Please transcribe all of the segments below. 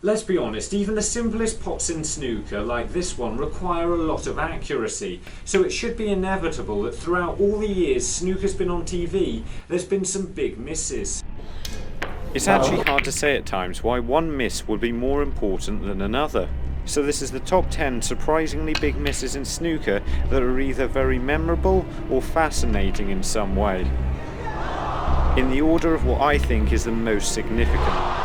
Let's be honest, even the simplest pots in snooker, like this one, require a lot of accuracy. So it should be inevitable that throughout all the years snooker's been on TV, there's been some big misses. It's actually hard to say at times why one miss would be more important than another. So this is the top 10 surprisingly big misses in snooker that are either very memorable or fascinating in some way. In the order of what I think is the most significant.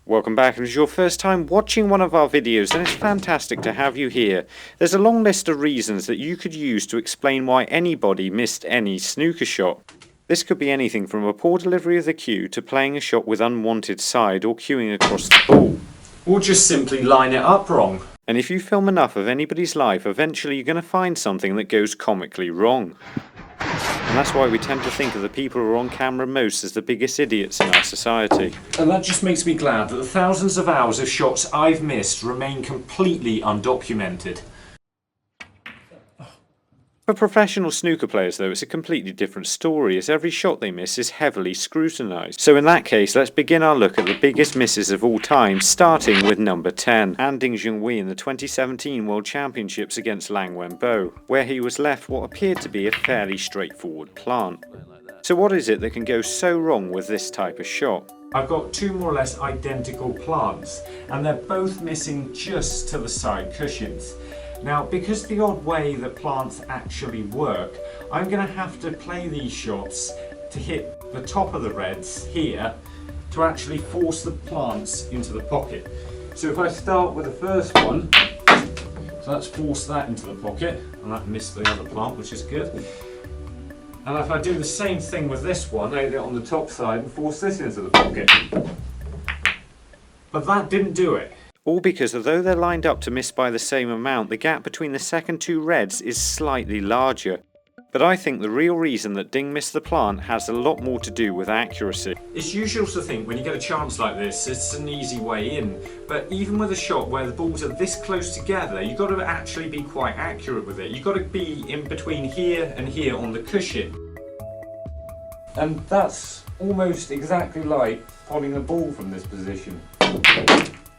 Welcome back, and if it's your first time watching one of our videos, then it's fantastic to have you here. There's a long list of reasons that you could use to explain why anybody missed any snooker shot. This could be anything from a poor delivery of the cue to playing a shot with unwanted side or cueing across the ball. Or just simply line it up wrong. And if you film enough of anybody's life, eventually you're going to find something that goes comically wrong. And that's why we tend to think of the people who are on camera most as the biggest idiots in our society. And that just makes me glad that the thousands of hours of shots I've missed remain completely undocumented. For professional snooker players though, it's a completely different story, as every shot they miss is heavily scrutinised. So in that case, let's begin our look at the biggest misses of all time, starting with number 10. And Ding Junhui in the 2017 World Championships against Lang Wenbo, where he was left what appeared to be a fairly straightforward plant. So what is it that can go so wrong with this type of shot? I've got two more or less identical plants, and they're both missing just to the side cushions. Now, because the odd way that plants actually work, I'm going to have to play these shots to hit the top of the reds here to actually force the plants into the pocket. So if I start with the first one, so let's force that into the pocket, and that missed the other plant, which is good. And if I do the same thing with this one, I hit it on the top side and force this into the pocket. But that didn't do it. All because although they're lined up to miss by the same amount, the gap between the second two reds is slightly larger. But I think the real reason that Ding missed the plant has a lot more to do with accuracy. It's usual to think when you get a chance like this, it's an easy way in. But even with a shot where the balls are this close together, you've got to actually be quite accurate with it. You've got to be in between here and here on the cushion. And that's almost exactly like potting the ball from this position.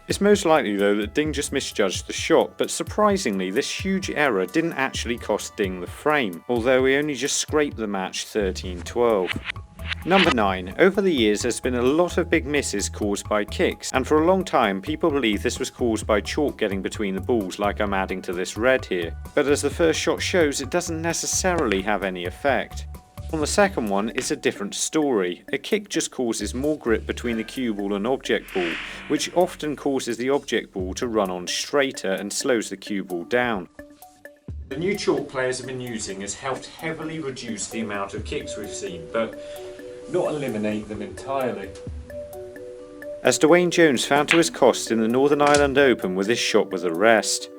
It's most likely though that Ding just misjudged the shot, but surprisingly this huge error didn't actually cost Ding the frame, although he only just scraped the match 13-12. Number 9. Over the years there's been a lot of big misses caused by kicks, and for a long time people believe this was caused by chalk getting between the balls, like I'm adding to this red here. But as the first shot shows, it doesn't necessarily have any effect. On the second one, it's a different story. A kick just causes more grip between the cue ball and object ball, which often causes the object ball to run on straighter and slows the cue ball down. The new chalk players have been using has helped heavily reduce the amount of kicks we've seen, but not eliminate them entirely. As Dwayne Jones found to his cost in the Northern Ireland Open with his shot with a rest.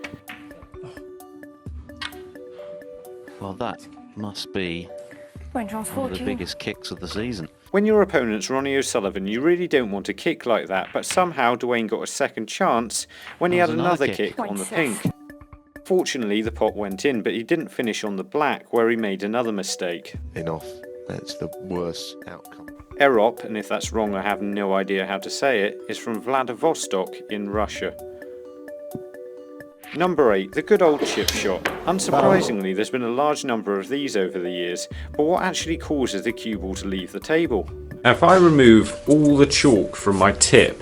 Well, that must be one of the biggest kicks of the season. When your opponent's Ronnie O'Sullivan, you really don't want to kick like that, but somehow Dwayne got a second chance when he had another kick on the pink. Fortunately, the pot went in, but he didn't finish on the black, where he made another mistake. Enough. That's the worst outcome. Erop, and if that's wrong I have no idea how to say it, is from Vladivostok in Russia. Number 8, the good old chip shot. Unsurprisingly, there's been a large number of these over the years, but what actually causes the cue ball to leave the table? If I remove all the chalk from my tip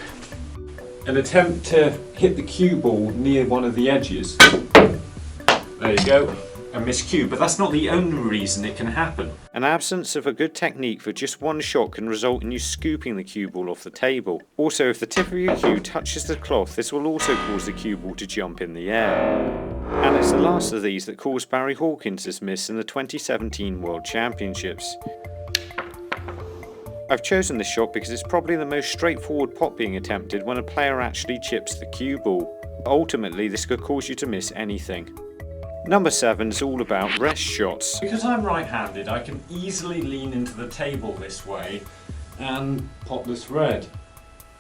and attempt to hit the cue ball near one of the edges, there you go, a miscue, but that's not the only reason it can happen. An absence of a good technique for just one shot can result in you scooping the cue ball off the table. Also, if the tip of your cue touches the cloth, this will also cause the cue ball to jump in the air. And it's the last of these that caused Barry Hawkins' miss in the 2017 World Championships. I've chosen this shot because it's probably the most straightforward pot being attempted when a player actually chips the cue ball. Ultimately, this could cause you to miss anything. Number 7 is all about rest shots. Because I'm right-handed, I can easily lean into the table this way and pot this red.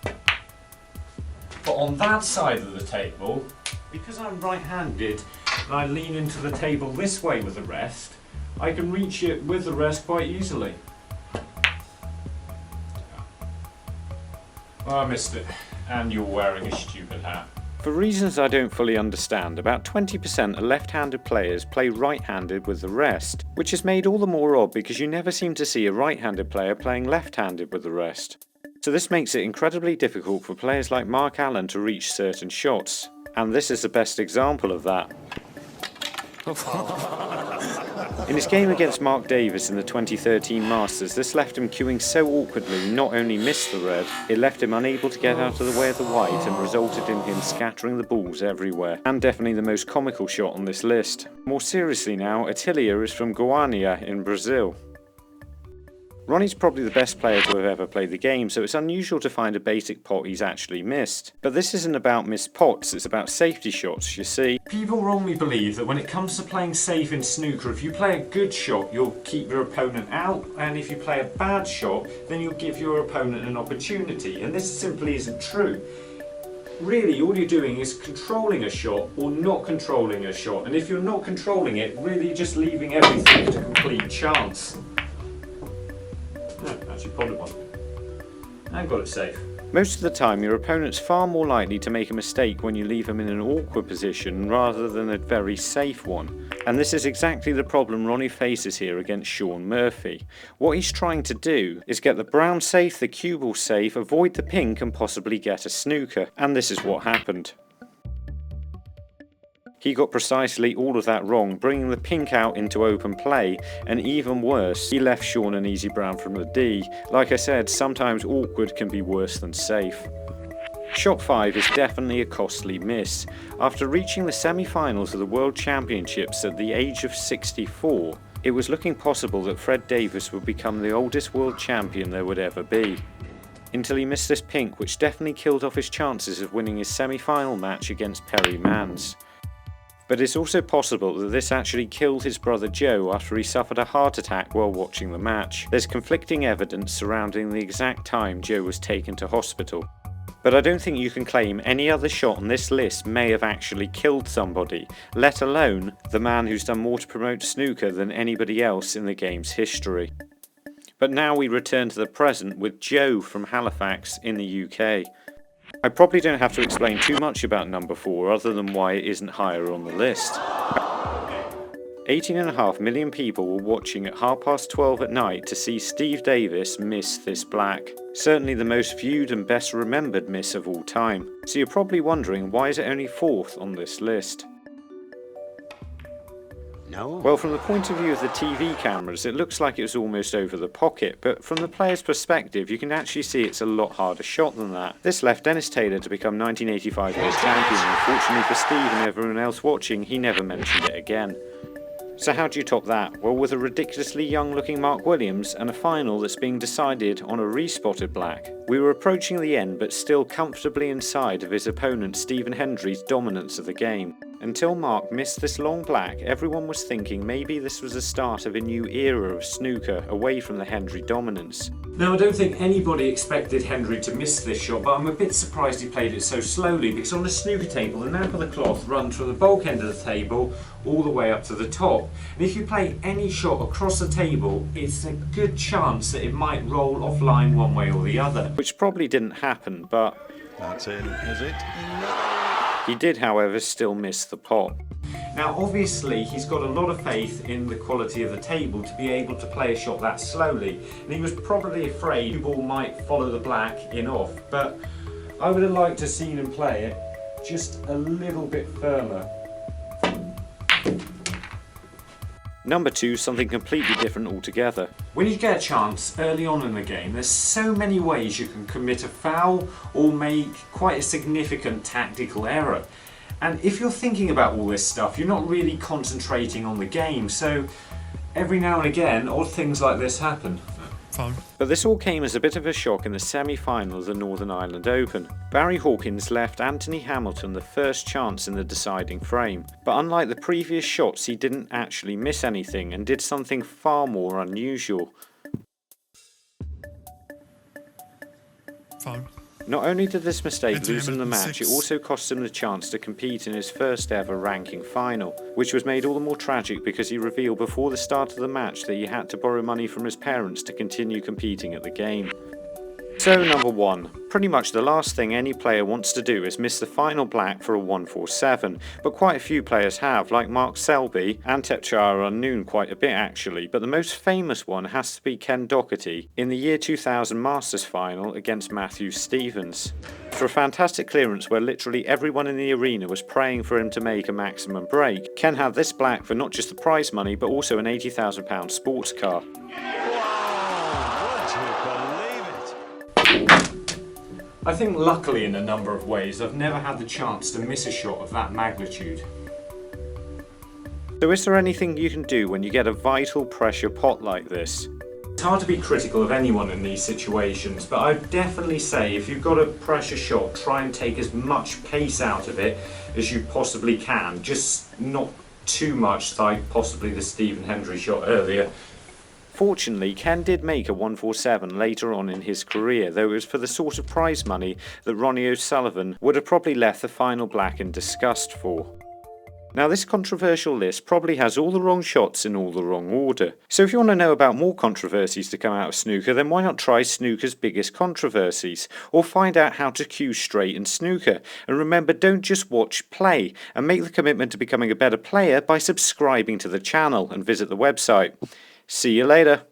But on that side of the table, because I'm right-handed and I lean into the table this way with the rest, I can reach it with the rest quite easily. Oh, I missed it. And you're wearing a stupid hat. For reasons I don't fully understand, about 20% of left-handed players play right-handed with the rest, which is made all the more odd because you never seem to see a right-handed player playing left-handed with the rest. So this makes it incredibly difficult for players like Mark Allen to reach certain shots, and this is the best example of that. In his game against Mark Davis in the 2013 Masters, this left him queuing so awkwardly he not only missed the red, it left him unable to get out of the way of the white and resulted in him scattering the balls everywhere, and definitely the most comical shot on this list. More seriously now, Attilia is from Goiânia in Brazil. Ronnie's probably the best player to have ever played the game, so it's unusual to find a basic pot he's actually missed. But this isn't about missed pots, it's about safety shots, you see. People wrongly believe that when it comes to playing safe in snooker, if you play a good shot, you'll keep your opponent out, and if you play a bad shot, then you'll give your opponent an opportunity, and this simply isn't true. Really, all you're doing is controlling a shot or not controlling a shot, and if you're not controlling it, really you're just leaving everything to complete chance. No, actually potted one. And got it safe. Most of the time, your opponent's far more likely to make a mistake when you leave him in an awkward position rather than a very safe one. And this is exactly the problem Ronnie faces here against Shaun Murphy. What he's trying to do is get the brown safe, the cue ball safe, avoid the pink and possibly get a snooker. And this is what happened. He got precisely all of that wrong, bringing the pink out into open play, and even worse, he left Shaun an easy brown from the D. Like I said, sometimes awkward can be worse than safe. Shot 5 is definitely a costly miss. After reaching the semi-finals of the World Championships at the age of 64, it was looking possible that Fred Davis would become the oldest world champion there would ever be. Until he missed this pink, which definitely killed off his chances of winning his semi-final match against Perry Mans. But it's also possible that this actually killed his brother Joe after he suffered a heart attack while watching the match. There's conflicting evidence surrounding the exact time Joe was taken to hospital. But I don't think you can claim any other shot on this list may have actually killed somebody, let alone the man who's done more to promote snooker than anybody else in the game's history. But now we return to the present with Joe from Halifax in the UK. I probably don't have to explain too much about number 4 other than why it isn't higher on the list. 18.5 million people were watching at 12:30 at night to see Steve Davis miss this black. Certainly the most viewed and best remembered miss of all time. So you're probably wondering, why is it only 4th on this list? No. Well, from the point of view of the TV cameras, it looks like it was almost over the pocket, but from the player's perspective, you can actually see it's a lot harder shot than that. This left Dennis Taylor to become 1985 world champion, and fortunately for Steve and everyone else watching, he never mentioned it again. So how do you top that? Well, with a ridiculously young looking Mark Williams and a final that's being decided on a respotted black. We were approaching the end, but still comfortably inside of his opponent Stephen Hendry's dominance of the game. Until Mark missed this long black, everyone was thinking maybe this was the start of a new era of snooker away from the Hendry dominance. Now, I don't think anybody expected Hendry to miss this shot, but I'm a bit surprised he played it so slowly, because on the snooker table, the nap of the cloth runs from the bulk end of the table all the way up to the top. And if you play any shot across the table, it's a good chance that it might roll offline one way or the other. Which probably didn't happen, but That's in, is it? he did, however, still miss the pot. Now, obviously, he's got a lot of faith in the quality of the table to be able to play a shot that slowly, and he was probably afraid the ball might follow the black in off, but I would have liked to have seen him play it just a little bit firmer. Number 2, something completely different altogether. When you get a chance early on in the game, there's so many ways you can commit a foul or make quite a significant tactical error. And if you're thinking about all this stuff, you're not really concentrating on the game, so every now and again, odd things like this happen. But this all came as a bit of a shock in the semi-final of the Northern Ireland Open. Barry Hawkins left Anthony Hamilton the first chance in the deciding frame, but unlike the previous shots, he didn't actually miss anything and did something far more unusual. Not only did this mistake lose him the match, it also cost him the chance to compete in his first ever ranking final, which was made all the more tragic because he revealed before the start of the match that he had to borrow money from his parents to continue competing at the game. So number 1. Pretty much the last thing any player wants to do is miss the final black for a 147, but quite a few players have, like Mark Selby and Tepchara Unknown quite a bit actually, but the most famous one has to be Ken Doherty in the year 2000 Masters final against Matthew Stevens. For a fantastic clearance where literally everyone in the arena was praying for him to make a maximum break, Ken had this black for not just the prize money but also an £80,000 sports car. I think luckily in a number of ways I've never had the chance to miss a shot of that magnitude. So is there anything you can do when you get a vital pressure pot like this? It's hard to be critical of anyone in these situations, but I'd definitely say if you've got a pressure shot, try and take as much pace out of it as you possibly can, just not too much like possibly the Stephen Hendry shot earlier. Fortunately, Ken did make a 147 later on in his career, though it was for the sort of prize money that Ronnie O'Sullivan would have probably left the final black in disgust for. Now this controversial list probably has all the wrong shots in all the wrong order. So if you want to know about more controversies to come out of snooker, then why not try snooker's biggest controversies, or find out how to cue straight in snooker. And remember, don't just watch, play, and make the commitment to becoming a better player by subscribing to the channel and visit the website. See you later.